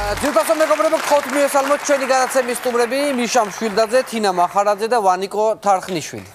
ძირფასო მეგობრებო, გთხოვთ მიესალმოთ ჩვენი გადაცემის სტუმრები, მიშა მშვილდაძე, თინა მახარაძე და ვანიკო თარხნიშვილი.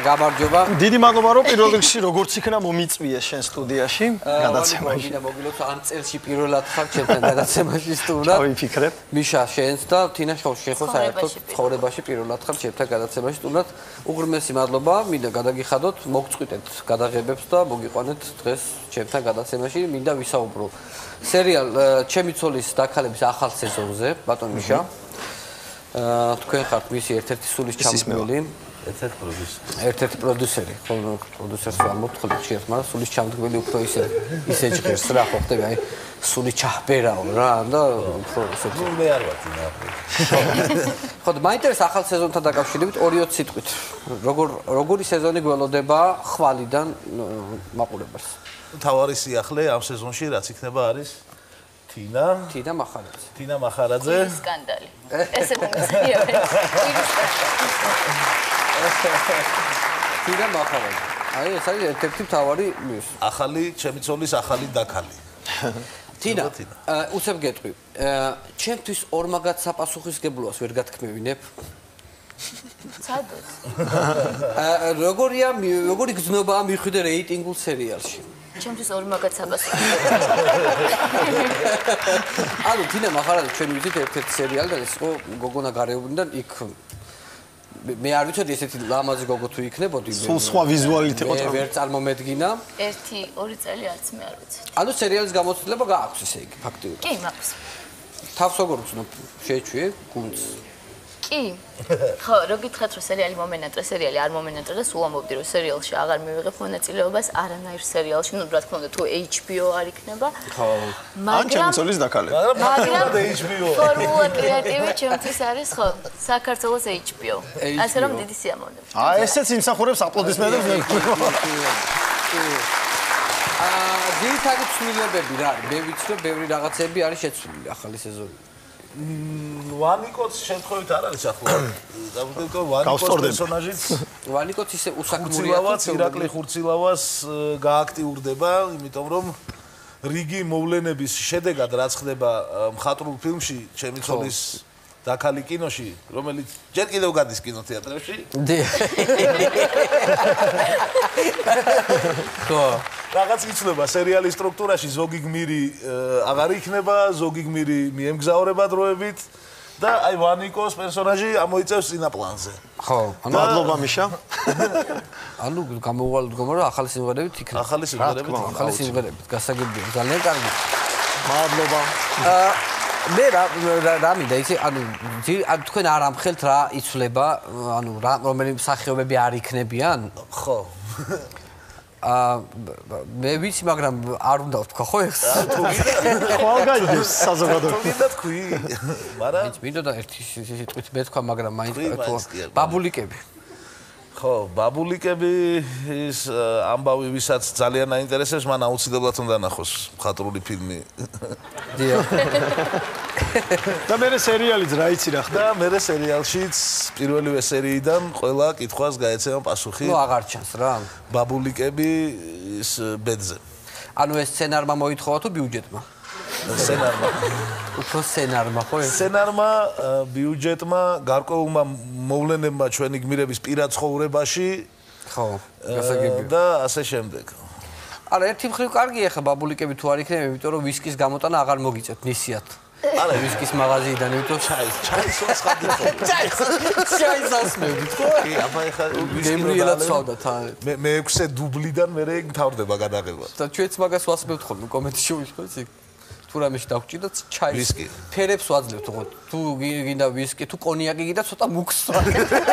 გამარჯობა. დიდი მადლობა რომ პირველ რიგში როგორც იქნა მომიწვია შენ სტუდიაში გადაცემაში. მოგილოც ან წელში პირველად ხარ ჩემთან გადაცემაში სტუმრად. დავიფიქრებ. მიშა შენს და თინა შეხო საერთოდ ცხოვრებაში პირველად ხარ ჩემთან გადაცემაში სტუმრად. უღრმესი მადლობა, მინდა გადაგიხადოთ, მოგწყვიტეთ გადაღებებს და მოგიყვანეთ დღეს ჩემთან გადაცემაში. მინდა ვისაუბრო სერიალ ჩემი ცოლის დაქალების ახალ სეზონზე, ბატონ მიშა. თქვენ ხართ მისი ერთ-ერთი სულის ჩამდგმელი. ერთ-ერთი პროდიუსერი, ხოლმე პროდიუსერს ვამბობთ ხოლმე ხშირად, მაგრამ სულის ჩამდგმელი უფრო ისე ჭირს რა ხო ხდება, აი სული ჩაჰბერაო რა და უფრო ესეთი. ნუ მე არ ვარ თინა. ხო, მაინტერესებს ახალ სეზონთან დაკავშირებით 2-20 სიტყვით. როგორი სეზონი გველოდება ხვალიდან მაყურებელს? თავარი სიახლე ამ სეზონში რაც იქნება არის თინა მახარაძე. თინა მახარაძე. სკანდალი. ესე მომწია. თინა მახარაძე. აი ეს არის ერთ-ერთი მთავარი ახალი ჩემი ცოლის ახალი დაქალი. თინა, უცებ გეტყვი. ჩემთვის ორმაგად საპასუხისგებლოას ვერ გათქმევინებ. სადაც? როგორი გზნობაა მიხვიდე რეიტინგულ სერიალში? ჩემთვის ორმაგად საპასუხო. ანუ თინა მახარაძე ჩვენ ვიცით ერთ-ერთი სერიალი და ეს იყო გოგონა გარეუბნიდან იქ მე არ ვიცოდი ესეთი ლამაზი გოგო თუ იქნებოდი სულ სხვა ვიზუალით იყო მე ვერ წარმომედგინა 1-2 წელი არც მე არ ვიცი. ანუ სერიალის გამოცდილება გააქვს ესე იგი ფაქტიურად კი მაქვს. თავს როგორ ვცნობ შეეჩვიე გუნდს კი. ხო, რო გითხრათ რომ სერიალი მომენატრე, სერიალი არ მომენატრე და სულ ამბობდი რომ სერიალში აღარ მივიღებ მონაწილეობას არანაირ სერიალში, ну რა თქმა უნდა თუ HBO არ იქნება. ხო. ან ჩემი ცოლის დაქალები. მაგრამ HBO. ფორმულა კრეატივი ჩემთვის არის ხო, საქართველოს HBO. ასე რომ დიდი სიამოვნებაა. ესეც იმსახურებს აპლოდისმენტებს მე. ძირითადი ცვლილებები რა არის? მე ვიცი რომ ბევრი რაღაცები არის შეცვლილი ახალი სეზონი. ვანიკოც შემთხვევით არ არის ახლა. დავუდგენთ ვანიკოს პერსონაჟიც ვანიკოც ისე უსაქმურია ირაკლი ხურცილავას გააქტიურდება, იმიტომ რომ რიგი მოვლენების შედეგად რაც ხდება მხატვრულ ფილმში ჩემი ცოლის დაქალი კინოში, რომელიც ჯერ კიდევ გადის კინოთეატრებში. ხო. რაღაც იცვლება სერიალის სტრუქტურაში, ზოგი გმირი აღარ იქნება, ზოგი გმირი მიემგზავრება დროებით და აი ვანიკოს პერსონაჟი ამოიწევს წინაპლანზე. ხო, მადლობა მიშა. ანუ გამოვალ დგომა რომ ახალი სიმღერებით იქნება. ახალი სიმღერებით, გასაგებია, ძალიან კარგი. მადლობა. მე რა მინდა იცი, ანუ თქვენ არ ამხელთ რა იცვლება, ანუ რომელი სახეობები არ იქნებიან? ხო. მე ვიცი, მაგრამ არ უნდა ვთქვა ხო ეს? ხვალ გაიგებს საზოგადოება. თუნდაც თქვი. მაგრამ მინდოდა ერთი სიტყვით მე თქვა, მაგრამ მაინტერესებს ბაბულიკები. ხო, ბაბულიკები ის ამბავი ვისაც ძალიან აინტერესებს, მან აუცილებლად უნდა ნახოს მხატვრული ფილმი. დიახ. და მე სერიალიც რა იცი რა ხდა? და მე სერიალშიც პირველივე სერიიდან ყველა კითხვას გაეცემა პასუხი. ნუ აღარ ჩანს რა. ბაბულიკები ის ბედზე. ანუ ეს სცენარმა მოითხოვა თუ ბიუჯეტმა? სცენარმა. უფრო სცენარმა ხო? სცენარმა, ბიუჯეტმა, გარკვეულმა მოვლენებმა ჩვენი გმირების პირად ცხოვრებაში. ხო, გასაგებია. და ასე შემდეგ. არა, ერთი მხრივ კარგია ხა ბაბულიკები თუ არ იქნება, იმიტომ რომ ვისკის გამოტანა აღარ მოგიწევთ ნისიათ. არა, ვისკის მაღაზიიდან, იმიტომ ჩაის ხადი ხო? ჩაის ასმევდით ხო? კი, აბა ეხა გემრიელად სვავდა თან. მე 6 დუბლიდან მე მთავრდება გადაღება. და ჩვენც მაგას ვასმევთ ხოლმე კომენტში ხო იცი? თუ რამეში დავჭირდათ ჩაის ვისკი. ფერებს ვაძლევთ ხო? თუ გინდა ვისკი, თუ კონიაკი გინდა ცოტა მუქს ვაკეთებ.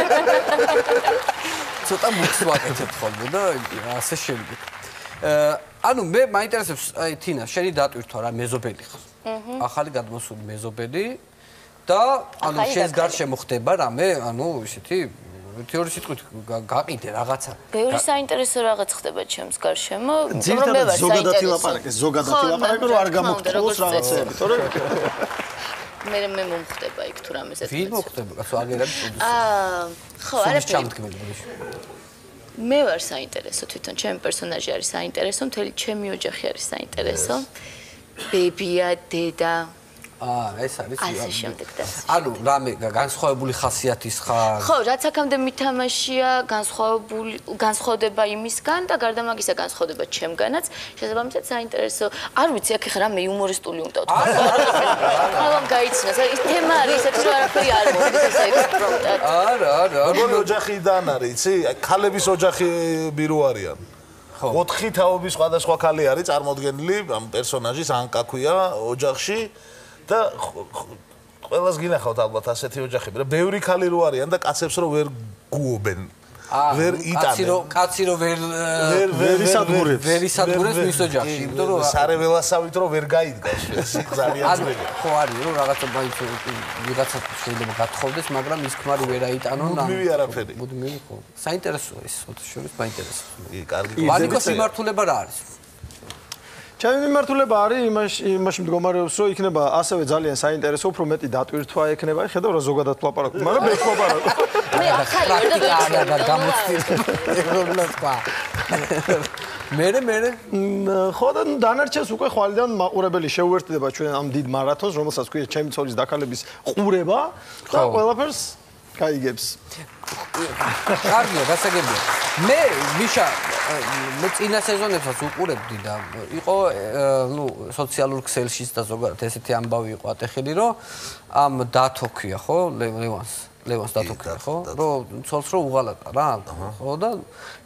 ცოტა მუქს ვაკეთებ ხოლმე და ასე შემდეგ. ანუ მე მაინტერესებს აი თინა, შენი დატვირთვა რა მეზობელი ხარ. ახალი გადმოსული მეზობელი და ანუ შენს გარშემო ხდება რამე, ანუ ისეთი თეორიის სიტყვით გაყიდე რაღაცა. ბევრი საინტერესო რაღაც ხდება ჩემს გარშემო, ძირითადად ზოგადად ილაპარაკე, რომ არ გამოგტყუოს რაღაცები, თორე მე მომხდება იქ თუ რამეზე. ვინ მოხდება? კაცო აგერები პროდიუსერი. ხო, არაფერი. მე ვარ საინტერესო თვითონ, ჩემი პერსონაჟი არის საინტერესო, მთელი ჩემი ოჯახი არის საინტერესო. ბებია, დედა ეს არის ასე შემდეგ და ასე. ანუ რამე განსხვავებული ხასიათის ხარ? ხო, რაც აქამდე მითამაშია, განსხვავდება იმისგან და გარდა მაგისა განსხვავდება ჩემგანაც. შესაბამისად საინტერესო. არ ვიცი, აქ ხა რამე იუმორისტული უნდა ვთქვა. ყველამ გაიცნოს. ის თემა არის ისეთი, რომ არაფერი არ მოდის ესე ექსპრომტად. არა. როგორი ოჯახიდან არის, იცი? ქალების ოჯახი ბირო არიან. 4 თაობის სხვადასხვა ქალი არის წარმოდგენილი ამ პერსონაჟის ანკა ქვია ოჯახში. და ყველას გინახავთ ალბათ ასეთი ოჯახები და ბევრი ქალი რო არიან და კაცებს რო ვერ გუობენ ვერ იტანენ კაცი რო ვერ ისადგურებს მის ოჯახში იმიტომ რომ სარეველასავით რო ვერ გაიდგას ეს ძალიან ძველი ხო არის რომ რაღაცა მაინც ვიღაცა შეიძლება გათხოვდეს მაგრამ ის ქმარი ვერ აიტანონ მუდმივი არაფერი მუდმივი ხო საინტერესოა ეს ფოტოშოპის მაინტერესო კი კარგი ვანიკოს მიმართულება რა არის ჩემი მიმართულება არის იმაში მდგომარეობს რომ იქნება ასევე ძალიან საინტერესო უფრო მეტი დატვირთვა ექნება ხედავ რა ზოგადად ვლაპარაკობ მაგრამ მე ვლაპარაკობ მე ახალი და გამოცდილება მე ხო და დანარჩენს უკვე ხვალიდან მაყურებელი შეუერთდება ჩვენ ამ დიდ მარათონს რომელსაც ქვია ჩემი ცოლის დაქალების ყურება და ყველაფერს გაიგებს კარგია გასაგებია მე მიშა მე წინა სეზონებსაც უყურებდი და იყო ნუ სოციალურ ქსელშიც და ზოგადად ესეთი ამბავი იყო ატეხილი რომ ამ დათოქვია ხო ლევანს დათოქვია ხო რომ ცოლს რო უღალატა რა ხო და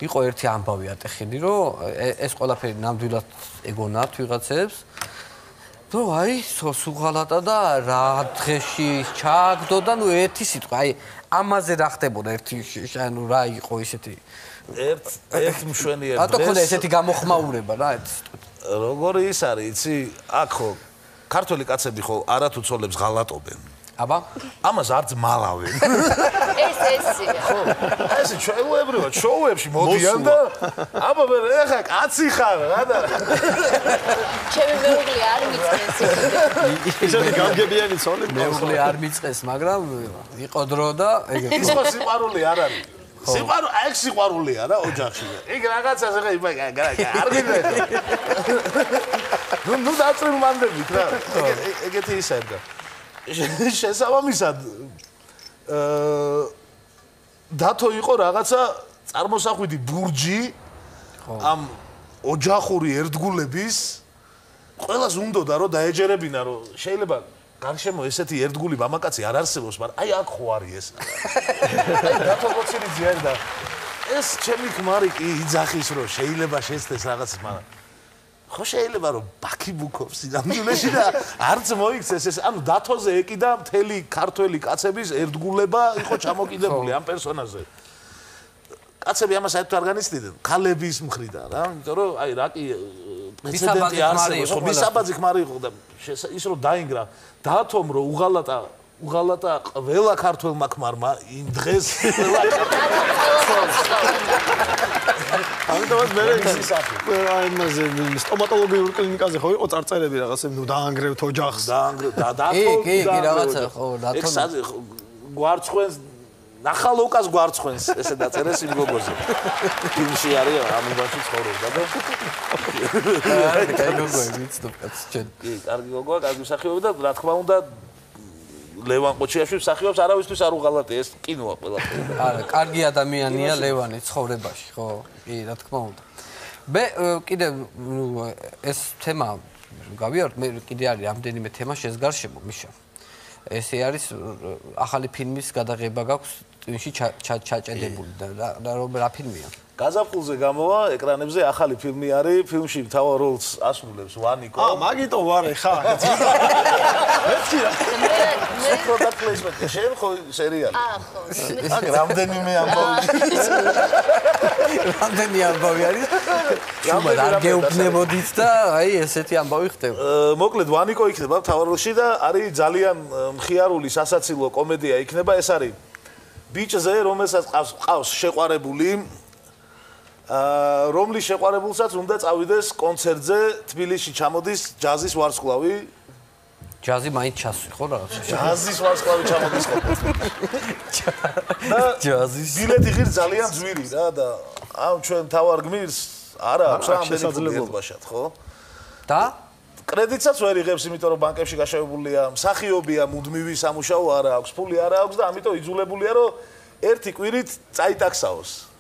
იყო ერთი ამბავი ატეხილი რომ ეს ყველაფერი ნამდვილად ეგონათ ვიღაცებს რომ აი ცოლს უღალატა და რა დღეში ჩააგდო და ნუ ერთი სიტყვა აი ამაზე რა ხდებოდა ერთი ანუ რა იყო ისეთი ერთ მშვენიერ დღეს ატო ხოდა ესეთი გამოხმაურება რა ერთ როგორი ის არის იცი აქ ხო ქართველი კაცები ხო არათუ ცოლებს ღალატობენ აბა ამას არც მალავენ ესეა ხო ეს ჩვეულებრივად შოუებში მოდიან და აბა მე ეხა კაცი ხარ რა და ჩემი მეუღლე არ მიწყეს ისეთი გამგებიანი ცოლი მეუღლე არ მიწყეს მაგრამ იყო დრო და ეგ ის ხო სიყვარული არ არის სიყვარული აი სიყვარულია რა ოჯახში ეგ რაღაცას ეხა არ გინდა ნუ დაწრილმანდებით რა ეგეთი ისაა და შესაბამისად დათო იყო რაღაცა წარმოსახვიდი ბურჯი ამ ოჯახური ერთგულების ყველას უნდოდა რომ დაეჯერებინა რომ შეიძლება გარშემო ესეთი ერთგული მამაკაცი არ არსებობს მაგრამ აი აქ ხო არის ეს აი დათო გოცილიძე არის და ეს ჩემი ქმარი კი იძახის რომ შეიძლება შეცდეს რაღაცას მაგრამ ხო შეიძლება რომ ბაქი ბუქობს სინამდვილეში და არც მოიქცეს ეს ანუ დათოზე ეკიდა მთელი ქართველი კაცების ერთგულება იყო ჩამოკიდებული ამ პერსონაჟზე კაცები ამას საერთოდ არ განიცდიდნენ ქალების მხრიდან რა იმიტომ რომ აი რა კი პრეცედენტი არსებობს ხო მისაბაძი ქმარი იყო და ის რომ დაინგრა დათომ რომ უღალატა ყველა ქართველმა ქმარმა იმ დღეს ამიტომაც მე აი მასე სტომატოლოგიურ კლინიკაზე ხო იყო წარწერები რაღაცები ნუ დაანგრევთ ოჯახს კი რაღაცა ხო დათომ გვარცხვენს ნახალოკას გვარცხვენს ესე დაწერეს იმ გოგოზე ფილმში არის ამ უბანში ცხოვრობდა და კაი გოგოები ვიცნობ კაც ჩვენ კი კარგი გოგოა კარგი მსახიობი და რა თქმა უნდა ლევან ყოჩიაშვილი მსახიობს არავისთვის არ უღალატე ეს კინოა ყველაფერი არა კარგი ადამიანია ლევანი ცხოვრებაში ხო კი რა თქმა უნდა მე კიდე ეს თემა გავიართ მე კიდე არის რამდენიმე თემა შესგარშემო მიშა ესე არის ახალი ფილმის გადაღება გაქვს ტვინში ჩაჭედებული და რა ფილმია გაზაფხულზე გამოვა ეკრანებზე ახალი ფილმი არის ფილმში მთავარ როლს ასრულებს ვანიკო მაგიტო ვარ ხა მე პროდუქტ პლეისმენტი შენ ხო სერიალი ხო აქ რამდენიმე ამბავი არის შუმა არ გეუბნებოდით და აი ესეთი ამბავი ხდება მოკლედ ვანიკო იქნება მთავარ როლში და არის ძალიან მხიარული სასაცილო კომედია იქნება ეს არის ბიჭზე, რომელსაც ყავს შეყვარებული, რომლის შეყვარებულსაც უნდა წავიდეს კონცერტზე, თბილისში ჩამოდის ჯაზის ვარსკვლავი. ჯაზი მაინც ჩასვი, ხო რაღაცა. ჯაზის ვარსკვლავი ჩამოდის ხო. ჯაზის ბილეთი ღირს ძალიან ძვირი რა და ამ ჩვენ თავარ გმირს არა აქვს ამდენი ფულბაშად, ხო? და კრედიტსაც ვერ იღებს, იმიტომ რომ ბანკებში გაშევებულია, მსახიობია, მუდმივი სამუშაო არა აქვს, ფული არა აქვს და ამიტომ იძულებულია რომ ერთი კვირით წაიტაქსაოს.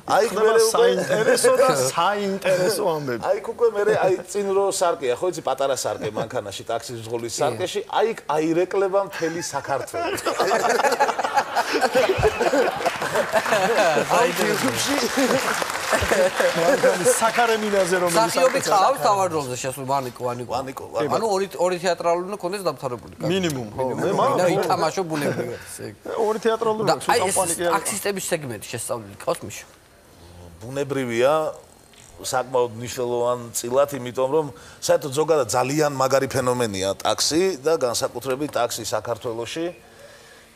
აი მერე საინტერესო და საინტერესო ამბები. აი უკვე მერე აი წინ რო სარკეა, ხო იცი პატარა სარკე მანქანაში ტაქსის ზღოლის სარკეში, აი აირეკლება მთელი საქართველო. აი ჯგუფში საკარემინაზე რომელიც სახიობი ყავს თავარ როლზე შესულ ვანიკო. ანუ ორი თეატრალური უნდა კონდეს დამთავრებული. მინიმუმ, ხო. და ითამაშო ბუნებრივად ესე. ორი თეატრალური და აი აქ სისტემის სეგმენტი შესწავლილი ყავს მიშა. ბუნებრივია საკმაოდ მნიშვნელოვანი წილად, იმიტომ რომ საერთოდ ზოგადად ძალიან მაგარი ფენომენია ტაქსი და განსაკუთრებით ტაქსი საქართველოში.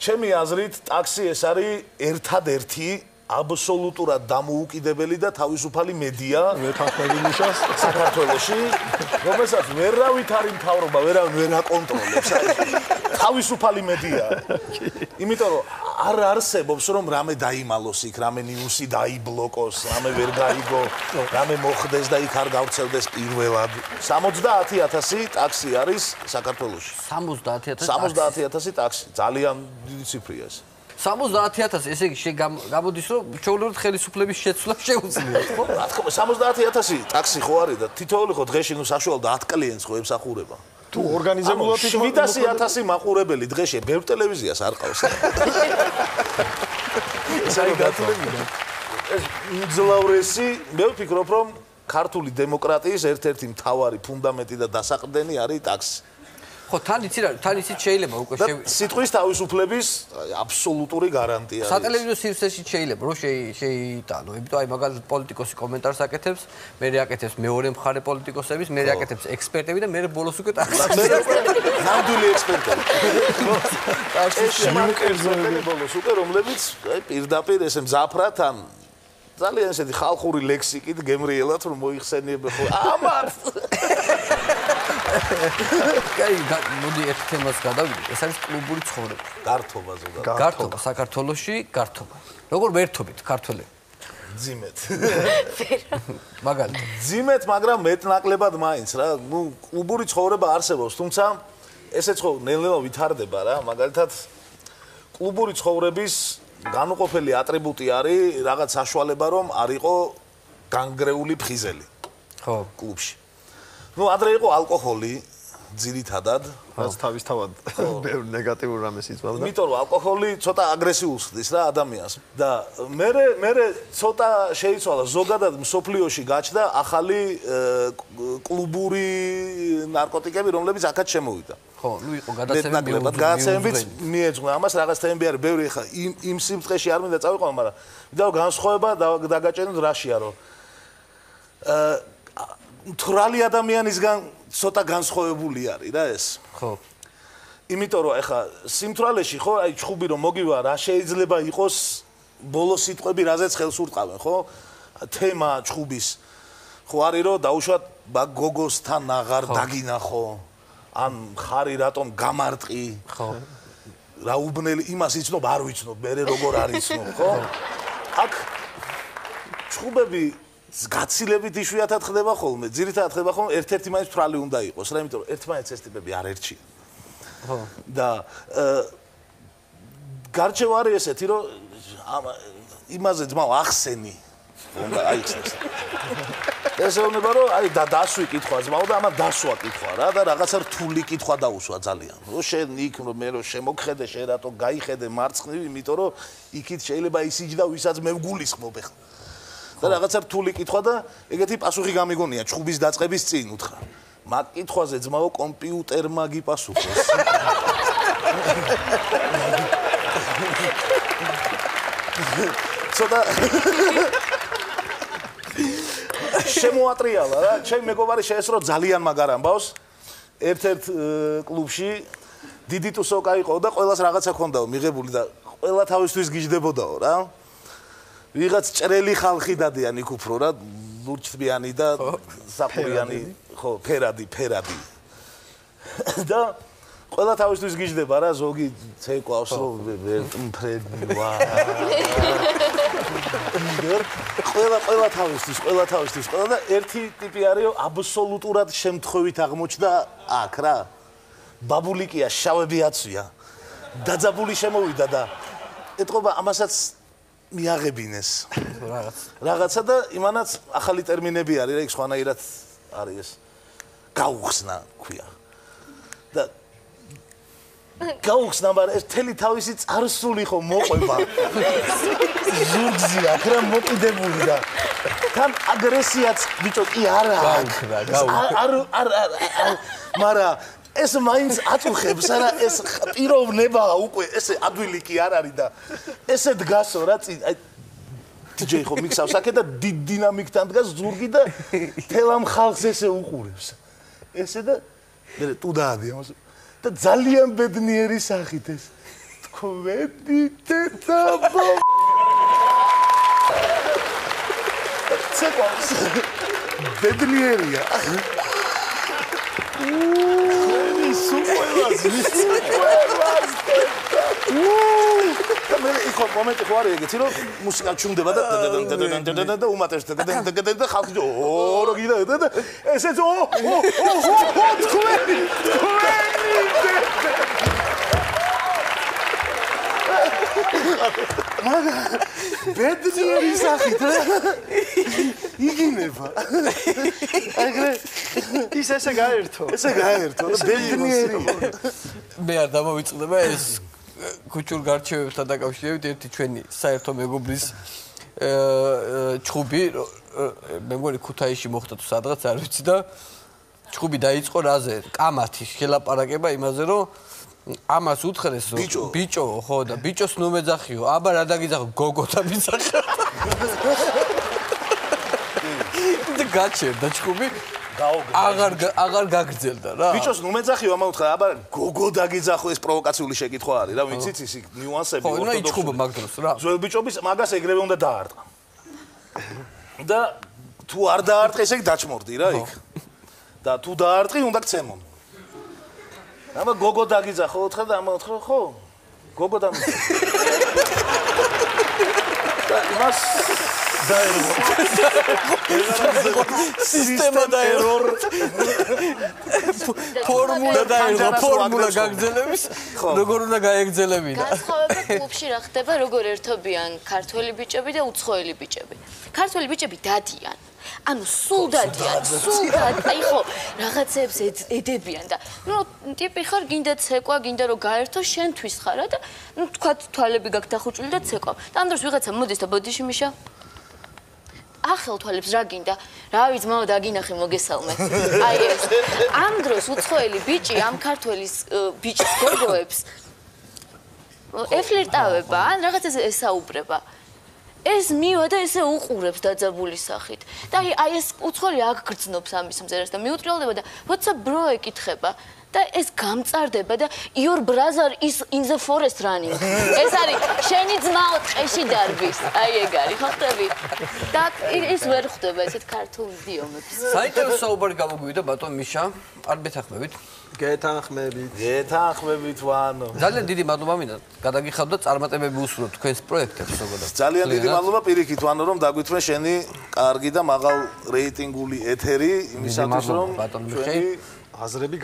ჩემი აზრით, ტაქსი ეს არის ერთადერთი აბსოლუტურად დამოუკიდებელი და თავისუფალი მედია საქართველოში, რომელსაც ვერავით არ იმთავრობა, ვერავინ ვერ აკონტროლებს. თავისუფალი მედია. იმიტომ რომ არ არსებობს რომ რამე დაიმალოს იქ, რამე ნიუსი დაიბლოკოს, რამე ვერ გაიგო, რამე მოხდეს და იქ არ გავრცელდეს პირველად. 70,000 ტაქსი არის საქართველოში. 70,000 ტაქსი. ძალიან დიდი ციფრია ეს. 70,000 ესე იგი გამოდის რომ ჩვეულებრივ ხელისუფლების შეცვლა შეუძლია, ხო? რა თქმა უნდა 70,000 ტაქსი ხო არის და თითოეული ხო დღეში ნუ საშუალოდ 10 კლიენტს ხო ემსახურება. თუ ორგანიზებულად 700,000 მაყურებელი დღეში ბევრ ტელევიზიას არ ყავს. ეს არის გათვლები. ეს მძლავრესი, მე ვფიქრობ რომ ქართული დემოკრატიის ერთ-ერთი მთავარი ფუნდამენტი და დასაყრდენი არის ტაქსი. ხო, თან იცით შეიძლება უკვე სიტყვის თავისუფლების აბსოლუტური გარანტია. სატელევიზიო სივრცეში შეიძლება რომ შეიტანო, იმიტომ აი მაგალითად პოლიტიკოსი კომენტარს აკეთებს, მე აკეთებს მეორე მხარე პოლიტიკოსების, მე აკეთებს ექსპერტები და მე ბოლოს უკვე ტაქსი. ნამდვილი ექსპერტები. ტაქსი ბოლოს უკვე რომლებიც აი პირდაპირ ესე მზაფრად ან ძალიან ესეთი ხალხური ლექსიკით გემრიელად რომ მოიხსენიებენ ხო ამათ. კაი, მოდი ერთ თემას გადავიდეთ. ეს არის კლუბური ცხოვრება. გართობა ზოგადად. გართობა საქართველოში, გართობა. როგორ ვერთობით ქართველები? ძიმეთ. მაგალითად. ძიმეთ, მაგრამ მეტნაკლებად მაინც რა. ნუ კლუბური ცხოვრება არსებობს, თუმცა ესეც ხო ნელ-ნელა ვითარდება რა. მაგალითად კლუბური ცხოვრების განუყოფელი ატრიბუტი არის რაღაც საშუალება რომ არ იყო განგრეული ფხიზელი. ხო, კლუბში. ნუ ადრე იყო ალკოჰოლი ძირითადად, რაც თავისთავად ბევრ ნეგატიურ რამეს იწვევდა. იმიტომ რომ ალკოჰოლი ცოტა აგრესიულს ხდის რა ადამიანს და მე ცოტა შეიცვალა ზოგადად მსოფლიოში გაჩნდა ახალი კლუბური ნარკოტიკები, რომლებიც აქაც შემოვიდა. ხო, ნუ იყო გადაცემებიც მიეძღვნა ამას რაღაც თემები არის ბევრი ხა იმ სიმწყეში არ მინდა წავიყვანო, მაგრამ მინდა რომ განსხვავება დაგაჭეროთ რაშია რომ მთვრალი ადამიანისგან ცოტა განსხვავებული არის რა ეს. ხო. იმიტომ რომ ეხა სიმთვრალეში ხო აი ჩხუბი რომ მოგივა რა შეიძლება იყოს ბოლო სიტყვები რაზეც ხელს ურტყავენ ხო? თემა ჩხუბის ხო არის რომ დაუშვათ გოგოსთან აღარ დაგინახო ან ხარი რატომ გამარტყი ხო რა უბნელი იმას იცნობ არ ვიცნობ მე როგორ არ იცნობ ხო აქ ჩხუბები გაცილებით იშვიათად ხდება ხოლმე ძირითადად ხდება ხოლმე ერთ-ერთი მაინც თვალი უნდა იყოს რა იმიტომ რომ ერთმანეთს ეს ტიპები არ ერჩიან ხო და გარჩევა არის ესეთი რომ იმაზე ძმაო ახსენი უნდა აიხსნას ესეუნება რომ აი დასვი კითხვა ძმაო და ამან დასვა კითხვა რა და რაღაცა რთული კითხვა დაუსვა ძალიან რომ შენ იქ მე რომ შემოგხედე შენ რატო გაიხედე მარცხნივ იმიტომ რომ იქით შეიძლება ისიჯდა ვისაც მე ვგულისხმობ ახლა და რაღაცა რთული კითხვა და ეგეთი პასუხი გამიგონია ჩხუბის დაწყების წინ უთხრა მაგ კითხვაზე ძმაო კომპიუტერმა გიპასუხოს ცოტა შემოატრიალა რა ჩემი მეგობარი შეესრო ძალიან მაგარ ამბავს ერთ-ერთ კლუბში დიდი ტუსოკა იყო და ყველას რაღაცა ქონდაო მიღებული და ყველა თავისთვის გიждდებოდაო რა. ვიღაც ჭრელი ხალხი დადიან იქ უფრო რა, ლურჯთბიანი და საფურიანი, ხო, ფერადი. და ყველა თავისთვის გიждდება რა, ზოგი ცეკვავს რომ მფრენი ვა. ყველა თავისთვის, ყველა და ერთი ტიპი არის აბსოლუტურად შემთხვევით აღმოჩნდა აქ რა. ბაბულიკია, შავები აცვია. დაძაბული შემოვიდა და ეთყობა ამასაც მიაღებინეს. რაღაცა და იმანაც ახალი ტერმინები არის რა, იქ სხვანაირად არის ეს. გაუხსნა ქვია. და გაუხსნა, მაგრამ ეს თელი თავისი წარსული ხო მოყვება. ზურგზე აქ რა მოკიდებული და თან აგრესიაც ბიჭო კი არა. მაგრამ ეს მაინც აწუხებს არა ეს პიროვნებაა უკვე ესე ადვილი კი არ არის და ესე დგასო რა წინ აი DJ ხო მიქსავს აქე და დინამიკთან დგას ზურგი და თელამ ხალხს ესე უყურებს ესე და მე თუ დაადი ამას და ძალიან ბედნიერი სახით ეს თქვენი თეთაბო ცეკვავს ბედნიერია სუპერას მე იქო მომენტი ხო არის ეგეთი რომ მუსიკა ჩუმდება და უმატებს და ხალხი ორო გიდა და ესეც თქვენი მაგა ბედნიერი სახით იგინება ეგრე ის ესე გაერთო ბედნიერი მე არ დამოვიწყდება ეს ქუჩურ გარჩევებთან დაკავშირებით ერთი ჩვენი საერთო მეგობრის ჩხუბი მე მგონი ქუთაისში მოხდა თუ სადღაც არ ვიცი და ჩხუბი დაიწყო რაზე კამათი შელაპარაკება იმაზე რომ ამას უთხრეს რომ ბიჭო ხო და ბიჭოს ნუ მეძახიო აბა რა დაგიძახო გოგო და მიზახა და გაჩერდა ჩხუბი აღარ გაგრძელდა რა ბიჭოს ნუ მეძახიო ამა უთხრა აბა გოგო დაგიძახო ეს პროვოკაციული შეკითხვა არის რა ვიცით ის ნიუანსები ხო ნუ ჩხუბა მაგ დროს რა ძველ ბიჭობის მაგას ეგრევე უნდა დაარტყა და თუ არ დაარტყე ესე დაჭმორდი რა იქ და თუ დაარტყი უნდა გცემონ ამა გოგო დაგიძახო უთხრა და ამა უთხრა ხო გოგო და იმას დაერგო სისტემა დაერგო ფორმულა გაგრძელების როგორ უნდა გაეგრძელებინა განსხვავება კლუბში რა ხდება როგორ ერთობიან ქართველი ბიჭები და უცხოელი ბიჭები ქართველი ბიჭები დადიან ანუ სულ დადიან აი ხო რაღაცებს ედებიან და ნუ ტიპი ხარ გინდა ცეკვა გინდა რომ გაერთო შენთვის ხარა და ნუ თქვა თვალები გაქვს დახუჭული და ცეკვა და ამ დროს ვიღაცა მოდის და ბოდიში მიშა ახელ თვალებს რა გინდა რავი ძმაო დაგინახე მოგესალმე აი ეს ამ დროს უცხოელი ბიჭი ამ ქართველის ბიჭის გოგოებს ეფლირტავება ან რაღაცას ესაუბრება ეს მივა და ესე უყურებს დაძაბული სახით და აი ეს უცხოელი აქ გრძნობს ამის მზერას და მიუტრიალდება და what's up bro ეკითხება და ეს გამწარდება და your brother is in the forest running ეს არის შენი ძმაო ტყეში დარბის აი ეგ არის ხო ხტები და ის ვერ ხდება ესეთ ქართულ იდიომებს საინტერესო საუბარი გამოგვივიდა ბატონ მიშა არ მეთანხმებით გეთანხმებით ვანო ძალიან დიდი მადლობა მინდა გადაგიხავთ და წარმატებები უსურვოთ თქვენს პროექტებს ზოგადად ძალიან დიდი მადლობა პირიქით ვანო რომ დაგვითხრე შენი კარგი და მაღალ რეიტინგული ეთერი იმისათვის რომ ჩვენი აზრები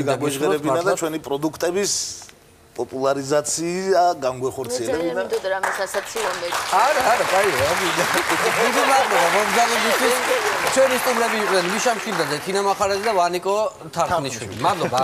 გაგვეჟღერებინა და ჩვენი პროდუქტების პოპულარიზაცია განგვეხორციელებინა. მინდოდა რამე სასაცილო მე. არა, კაია, ამიდა. დიდი მადლობა მომგზავრებისთვის. ჩვენი სტუმრები იყვნენ მიშა მშილდაძე, თინა მახარაძე და ვანიკო თარხნიშვილი. მადლობა.